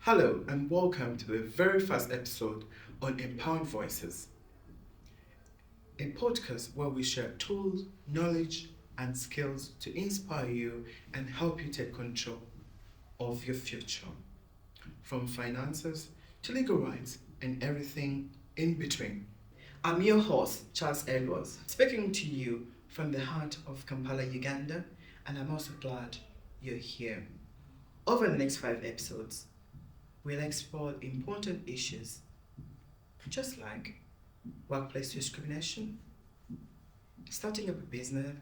Hello and welcome to the very first episode on Empowering Voices, a podcast where we share tools, knowledge, and skills to inspire you and help you take control of your future, from finances to legal rights and everything in between. I'm your host, Charles Edwards, speaking to you from the heart of Kampala, Uganda, and I'm also glad you're here. Over the next 5 episodes, we'll explore important issues, just like workplace discrimination, starting up a business,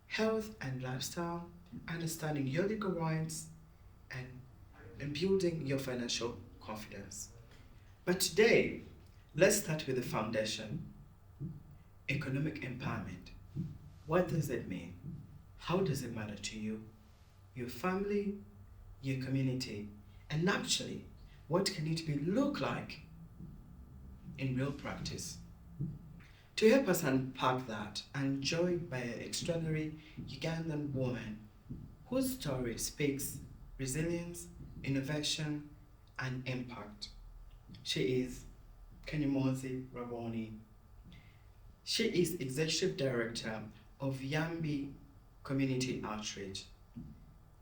health and lifestyle, understanding your legal rights, and building your financial confidence. But today, let's start with the foundation, economic empowerment. What does it mean? How does it matter to you, your family, your community, and actually, what can it look like in real practice? To help us unpack that, I'm joined by an extraordinary Ugandan woman whose story speaks resilience, innovation, and impact. She is Kanyomozi Raboni. She is Executive Director of Yambi Community Outreach,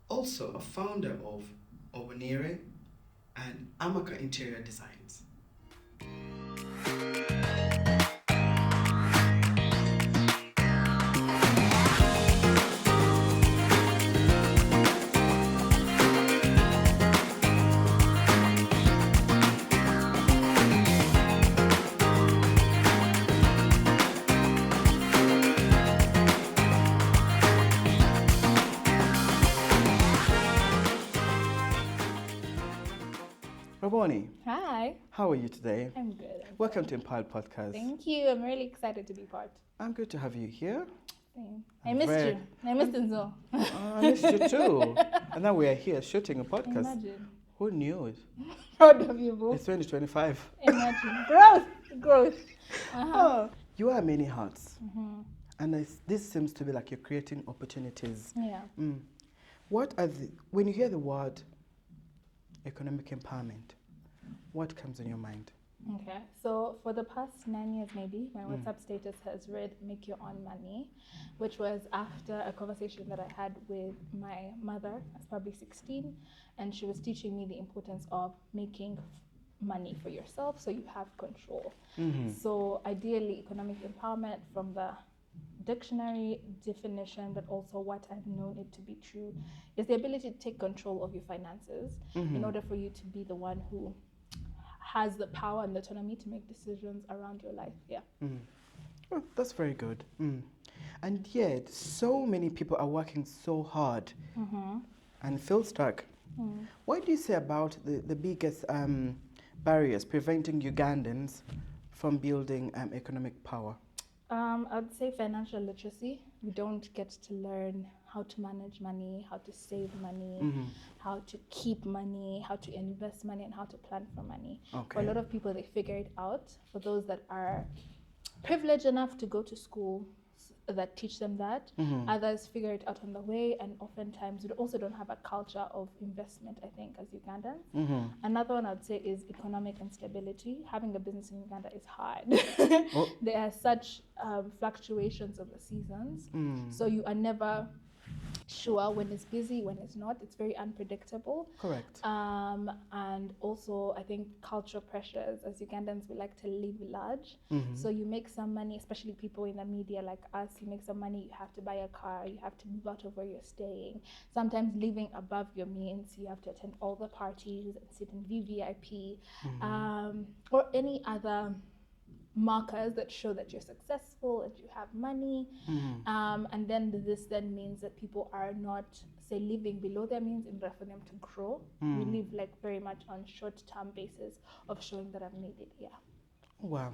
also a founder of Obonire and Amaka Interior Designs. Raboni, Hi, how are you today? I'm good. Welcome to Empowered Podcast. Thank you. I'm really excited to be part. I'm good to have you here. Same. I'm I missed very- you. I missed Enzo. I missed you too. And now we are here shooting a podcast. Imagine. Who knew it? Proud of you, boo. It's 2025. Imagine. Growth. Oh, you wear many hats. And this seems to be like you're creating opportunities. Yeah. When you hear the word economic empowerment, what comes in your mind? Okay. So for the past 9 years, maybe, my WhatsApp status has read "Make Your Own Money," which was after a conversation that I had with my mother. I was probably 16, and she was teaching me the importance of making money for yourself so you have control. So ideally, economic empowerment from the dictionary definition, but also what I've known it to be true, is the ability to take control of your finances in order for you to be the one who has the power and the autonomy to make decisions around your life. Yeah. Oh, that's very good. And yet, so many people are working so hard and feel stuck. What do you say about the biggest barriers preventing Ugandans from building economic power? I'd say financial literacy. We don't get to learn how to manage money, how to save money, how to keep money, how to invest money, and how to plan for money. Okay. For a lot of people, they figure it out. For those that are privileged enough to go to school that teach them that, others figure it out on the way, and oftentimes we also don't have a culture of investment, I think, as Ugandans. Another one I'd say is economic instability. Having a business in Uganda is hard. There are such fluctuations of the seasons, so you are never sure when it's busy, when it's not. It's very unpredictable. Correct. And also, I think cultural pressures. As Ugandans, we like to live large. So you make some money, especially people in the media like us, you make some money, you have to buy a car, you have to move out of where you're staying. Sometimes living above your means, you have to attend all the parties and sit in VVIP, or any other markers that show that you're successful and you have money. And then this then means that people are not, say, living below their means in order for them to grow. We live like very much on short-term basis of showing that I've made it. Yeah. Wow,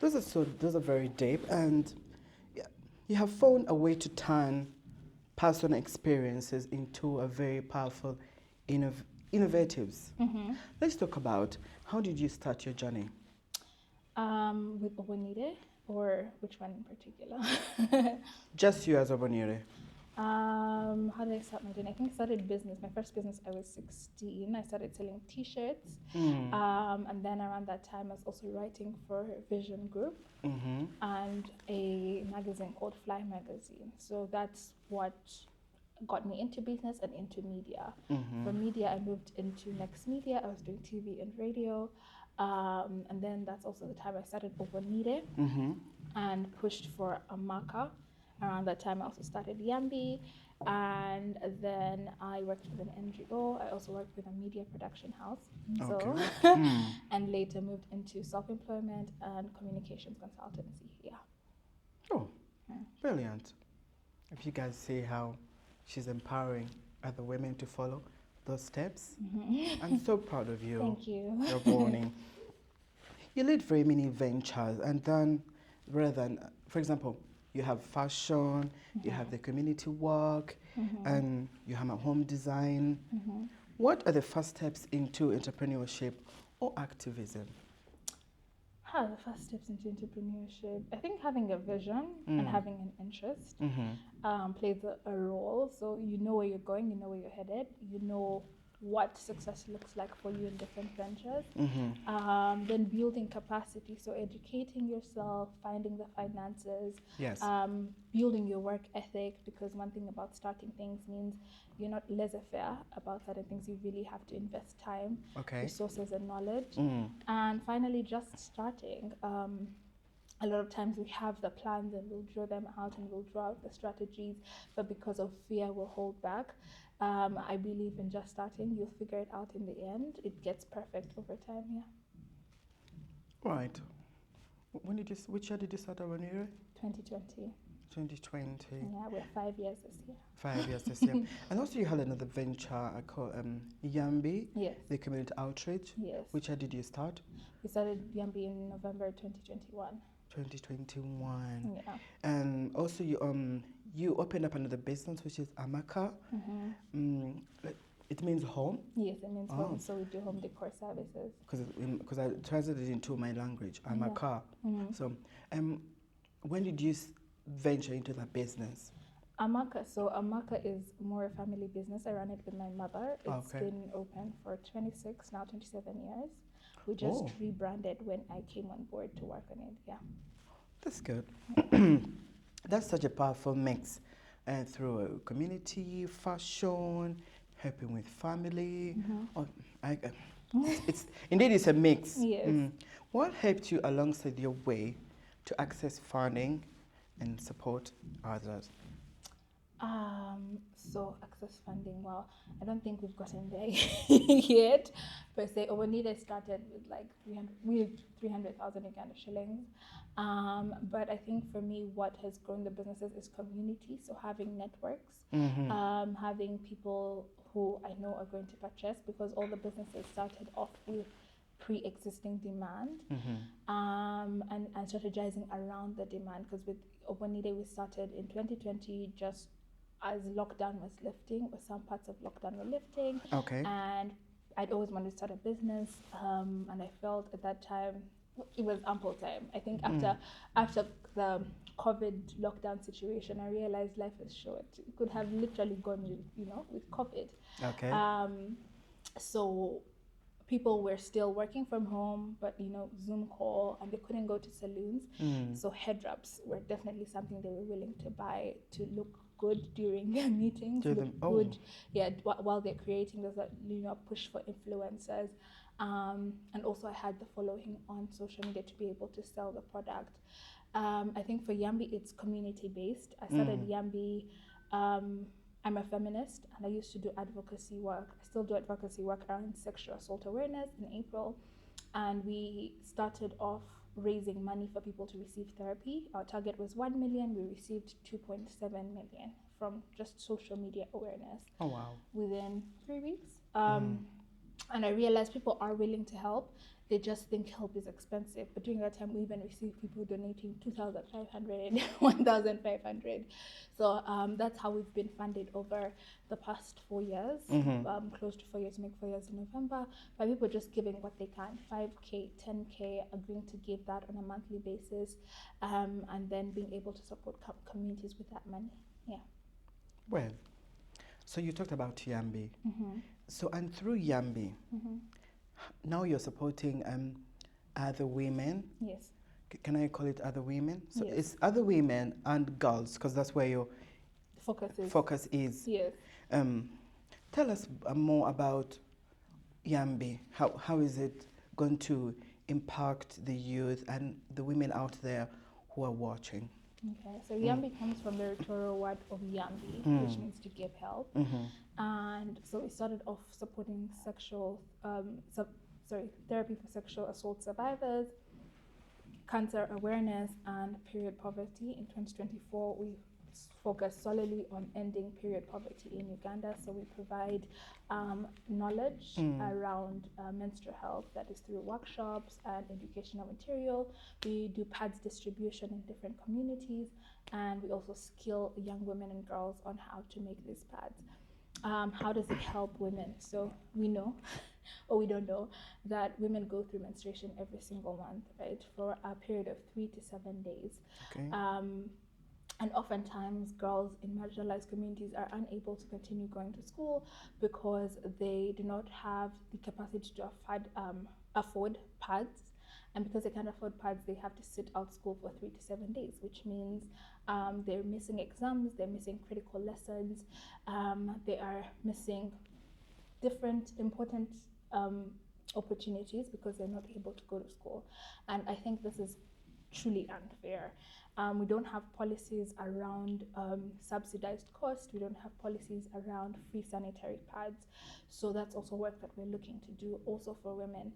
those are very deep, and you have found a way to turn personal experiences into a very powerful innovatives. Let's talk about how did you start your journey? With Obonire, or which one in particular? Just you as Obonire. How did I start my journey? I think I started business. My first business, I was 16. I started selling T-shirts. And then around that time, I was also writing for Vision Group and a magazine called Fly Magazine. So that's what got me into business and into media. From media, I moved into Next Media. I was doing TV and radio. And then that's also the time I started Obanire and pushed for a marker. Around that time, I also started Yambi, and then I worked with an NGO. I also worked with a media production house. So, and later moved into self-employment and communications consultancy. Yeah. Oh, brilliant. If you guys see how she's empowering other women to follow those steps, I'm so proud of you. Thank you. You're born. You lead very many ventures, and then rather than, for example, you have fashion, you have the community work, and you have a home design. What are the first steps into entrepreneurship or activism? The first steps into entrepreneurship. I think having a vision and having an interest plays a role. So you know where you're going, you know where you're headed, you know what success looks like for you in different ventures. Then building capacity, so educating yourself, finding the finances, building your work ethic, because one thing about starting things means you're not laissez-faire about certain things. You really have to invest time, resources, and knowledge. And finally, just starting. A lot of times we have the plans and we'll draw them out and we'll draw out the strategies, but because of fear, we'll hold back. I believe in just starting. You'll figure it out in the end. It gets perfect over time. Yeah. Right. Which year did you start Avenir? 2020. 2020. Yeah, we're 5 years this year. 5 years this year. And also you had another venture I call Yambi, Yes. the community outreach. Yes. Which year did you start? We started Yambi in November 2021. 2021. Yeah. And also you opened up another business, which is Amaka. It means home? Yes, it means home. So we do home decor services. Because I translated it into my language, Amaka. So when did you venture into that business? Amaka. So Amaka is more a family business. I run it with my mother. It's been open for 27 years. We just rebranded when I came on board to work on it. Yeah. That's good. That's such a powerful mix through community, fashion, helping with family. It's a mix. Yes. What helped you alongside your way to access funding and support others? So access funding, well, I don't think we've gotten there yet, per se. Obanide started with 300,000 Uganda shillings. But I think for me, what has grown the businesses is community. So having networks, having people who I know are going to purchase, because all the businesses started off with pre-existing demand, and strategizing around the demand. Because with Obanide, we started in 2020 just as lockdown was lifting, or some parts of lockdown were lifting. And I'd always wanted to start a business, and I felt at that time it was ample time. I think after the COVID lockdown situation, I realized life is short. It could have literally gone with COVID. So people were still working from home, but Zoom call, and they couldn't go to saloons. So head wraps were definitely something they were willing to buy to look good during their meetings, good, while they're creating. There's a push for influencers, and also I had the following on social media to be able to sell the product. I think for Yambi, it's community based. I started Yambi. I'm a feminist, and I used to do advocacy work. I still do advocacy work around sexual assault awareness in April, and we started off raising money for people to receive therapy. Our target was 1 million. We received 2.7 million from just social media awareness. Oh, wow. Within 3 weeks. And I realized people are willing to help. They just think help is expensive. But during that time, we even received people donating 2,500, 1,500. So that's how we've been funded over the past 4 years, close to 4 years, make 4 years in November, by people just giving what they can, 5K, 10K, agreeing to give that on a monthly basis, and then being able to support communities with that money. Yeah. Well, so you talked about Yambi. Mm-hmm. So, and through Yambi, Mm-hmm. now you're supporting other women. Yes. Can I call it other women? So Yes. it's other women and girls, because that's where your focus is. Yes. Um, Tell us more about Yambi. How is it going to impact the youth and the women out there who are watching? Okay, so Yambi comes from the rhetorical word of Yambi, which means to give help. Mm-hmm. And so we started off supporting therapy for sexual assault survivors, cancer awareness, and period poverty. In 2024, we focus solely on ending period poverty in Uganda. So we provide knowledge around menstrual health, that is through workshops and educational material. We do pads distribution in different communities, and we also skill young women and girls on how to make these pads. How does it help women? So we know, or we don't know, that women go through menstruation every single month, right, for a period of 3 to 7 days. Okay. And oftentimes, girls in marginalized communities are unable to continue going to school because they do not have the capacity to afford pads. And because they can't afford pads, they have to sit out school for 3 to 7 days, which means they're missing exams, they're missing critical lessons, they are missing different important opportunities because they're not able to go to school. And I think this is truly unfair. We don't have policies around subsidized cost. We don't have policies around free sanitary pads. So that's also work that we're looking to do also for women.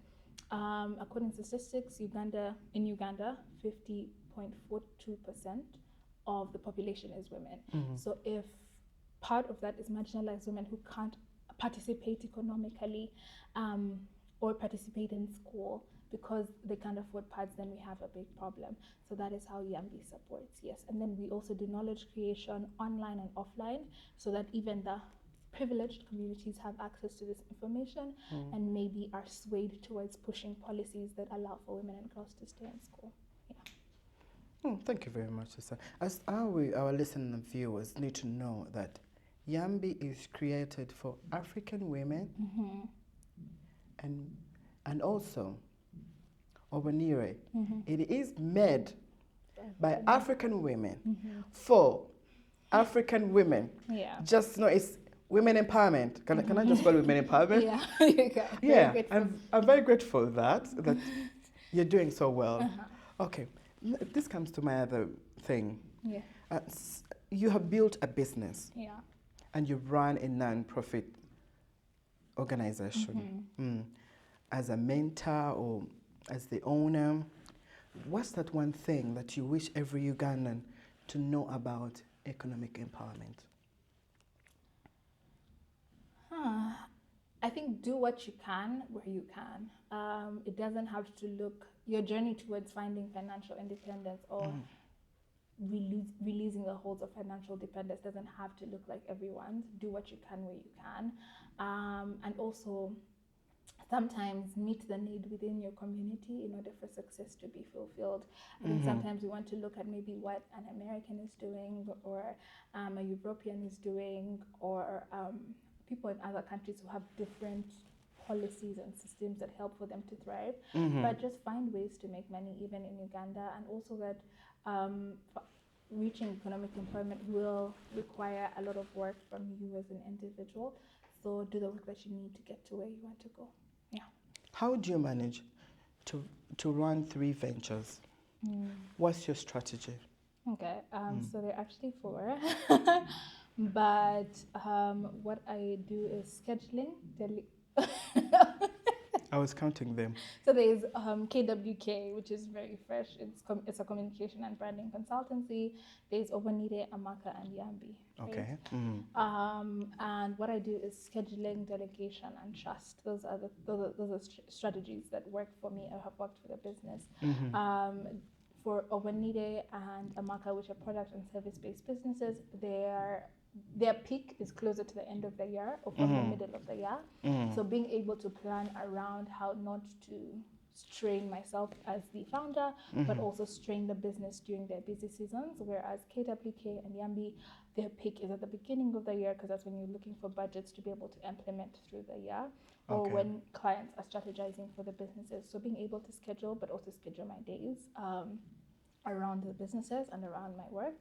According to statistics, in Uganda, 50.42% of the population is women. Mm-hmm. So if part of that is marginalized women who can't participate economically or participate in school because they can't afford pads, then we have a big problem. So that is how Yambi supports, yes. And then we also do knowledge creation online and offline so that even the privileged communities have access to this information and maybe are swayed towards pushing policies that allow for women and girls to stay in school. Yeah. Thank you very much, sister. As our listeners and viewers need to know that Yambi is created for African women and also Obanire. It is made by African women for African women. Yeah. Just know it's women empowerment. Can I just call it women empowerment? Yeah. You can. Yeah. I'm very grateful that you're doing so well. Okay. This comes to my other thing. Yeah. You have built a business. Yeah. And you run a non-profit organization. As a mentor or as the owner, what's that one thing that you wish every Ugandan to know about economic empowerment? I think do what you can where you can. It doesn't have to look, your journey towards finding financial independence or releasing the holds of financial dependence doesn't have to look like everyone's. Do what you can where you can. And also sometimes meet the need within your community in order for success to be fulfilled. I think sometimes we want to look at maybe what an American is doing or a European is doing or people in other countries who have different policies and systems that help for them to thrive. But just find ways to make money even in Uganda, and also that reaching economic employment will require a lot of work from you as an individual. So do the work that you need to get to where you want to go. Yeah. How do you manage to run 3 ventures? What's your strategy? Okay, so there are actually 4. But what I do is scheduling. I was counting them. So there's KWK, which is very fresh. It's a communication and branding consultancy. There's Obanire, Amaka, and Yambi. Right? Okay. And what I do is scheduling, delegation, and trust. Those are strategies that work for me or have worked for the business. For Obanire and Amaka, which are product and service-based businesses, their peak is closer to the end of the year or from the middle of the year. So being able to plan around how not to strain myself as the founder, but also strain the business during their busy seasons. Whereas KWK and Yambi, their peak is at the beginning of the year because that's when you're looking for budgets to be able to implement through the year, or Okay. when clients are strategizing for the businesses. So being able to schedule, but also schedule my days around the businesses and around my work.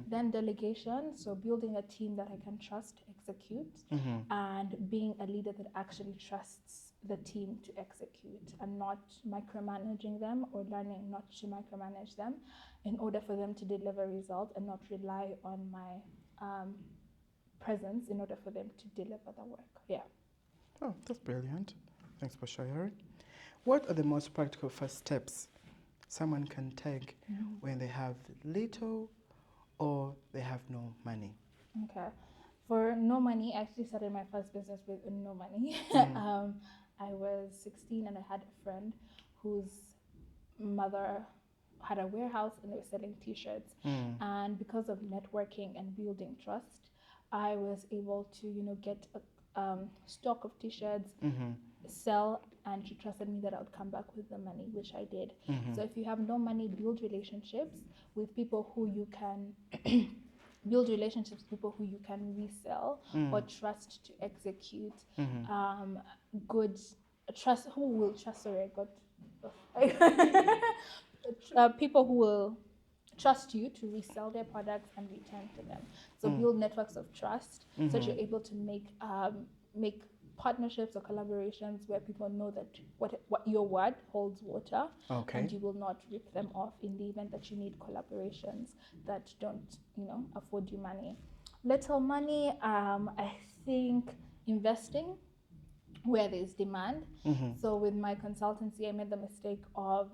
Then delegation, so building a team that I can trust, execute, and being a leader that actually trusts the team to execute and not micromanaging them, or learning not to micromanage them in order for them to deliver results, and not rely on my presence in order for them to deliver the work. Yeah. Oh, that's brilliant. Thanks for sharing. What are the most practical first steps someone can take when they have little or they have no money? Okay. For no money, I actually started my first business with no money. I was 16 and I had a friend whose mother had a warehouse and they were selling t-shirts. And because of networking and building trust, I was able to, get a stock of t-shirts, sell, and she trusted me that I would come back with the money, which I did. So if you have no money, build relationships with people who you can build relationships with people who you can resell or trust to execute good trust who will trust sorry I got people who will trust you to resell their products and return to them. So build networks of trust so that you're able to make partnerships or collaborations where people know that what your word holds water, Okay. and you will not rip them off in the event that you need collaborations that don't afford you money. Little money, I think investing where there's demand. So with my consultancy, I made the mistake of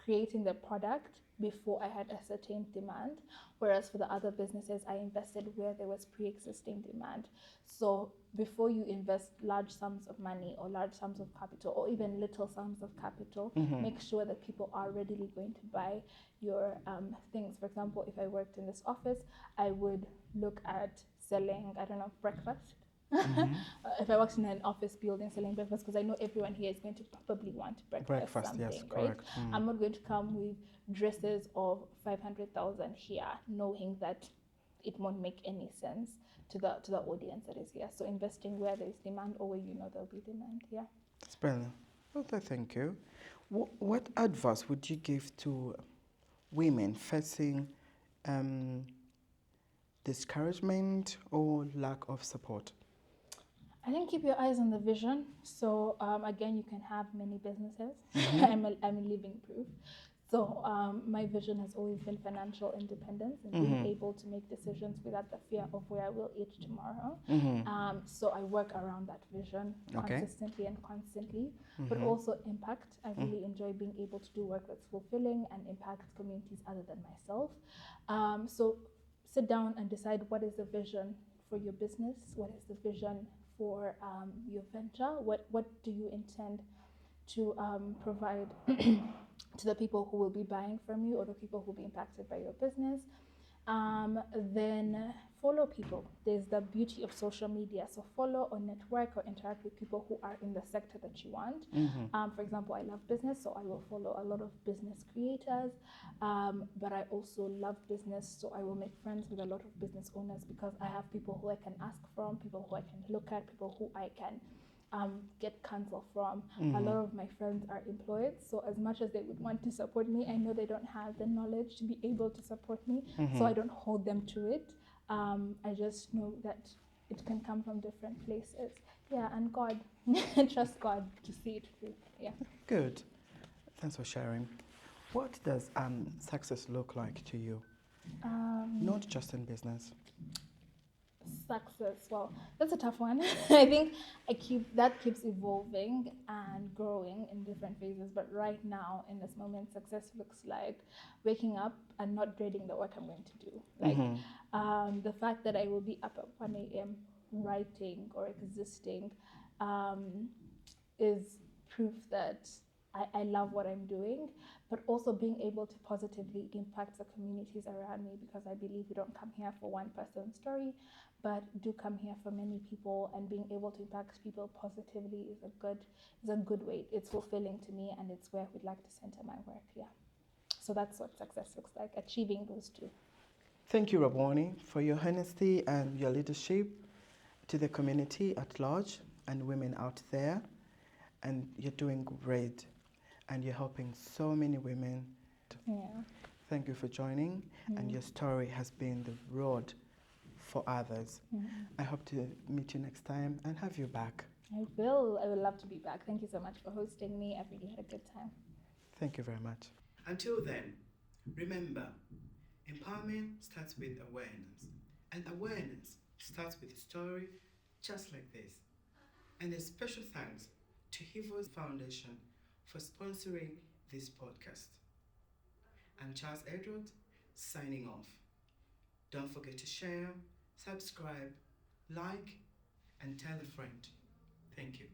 creating the product before I had ascertained demand, whereas for the other businesses, I invested where there was pre-existing demand. So before you invest large sums of money or large sums of capital or even little sums of capital, make sure that people are readily going to buy your things. For example, if I worked in this office, I would look at selling, I don't know, breakfast. If I worked in an office building selling breakfast, because I know everyone here is going to probably want breakfast something, yes, right? correct. I'm not going to come with dresses of 500,000 here, knowing that it won't make any sense to the audience that is here. So investing where there is demand or where you know there'll be demand. Yeah. That's brilliant. Okay, thank you. What advice would you give to women facing discouragement or lack of support? I think keep your eyes on the vision. So again, you can have many businesses. I'm a living proof. So my vision has always been financial independence and being able to make decisions without the fear of where I will eat tomorrow. So I work around that vision consistently and constantly, but also impact. I really enjoy being able to do work that's fulfilling and impacts communities other than myself. So sit down and decide what is the vision for your business, what is the vision for your venture, what do you intend to provide to the people who will be buying from you or the people who will be impacted by your business. Then follow people. There's the beauty of social media. So follow or network or interact with people who are in the sector that you want. For example, I love business, so I will follow a lot of business creators. But I also love business, so I will make friends with a lot of business owners because I have people who I can ask from, people who I can look at, people who I can get counsel from. A lot of my friends are employed, so as much as they would want to support me, I know they don't have the knowledge to be able to support me, so I don't hold them to it. I just know that it can come from different places. Yeah, and God, trust God to see it through. Yeah. Good. Thanks for sharing. What does success look like to you? Not just in business. Success, well, that's a tough one. I think that keeps evolving and growing in different phases, but right now in this moment success looks like waking up and not dreading the work I'm going to do, like the fact that I will be up at 1 a.m. writing or existing is proof that I love what I'm doing, but also being able to positively impact the communities around me, because I believe we don't come here for one person's story, but do come here for many people, and being able to impact people positively is a good way. It's fulfilling to me, and it's where we'd like to center my work. Yeah. So that's what success looks like, achieving those two. Thank you, Rabwani, for your honesty and your leadership to the community at large and women out there. And you're doing great, and you're helping so many women. Yeah. Thank you for joining, and your story has been the road for others. I hope to meet you next time and have you back. I will. I would love to be back. Thank you so much for hosting me. I've really had a good time. Thank you very much. Until then, remember, empowerment starts with awareness, and awareness starts with a story just like this. And a special thanks to Hivo's Foundation for sponsoring this podcast. I'm Charles Edward, signing off. Don't forget to share, subscribe, like, and tell a friend. Thank you.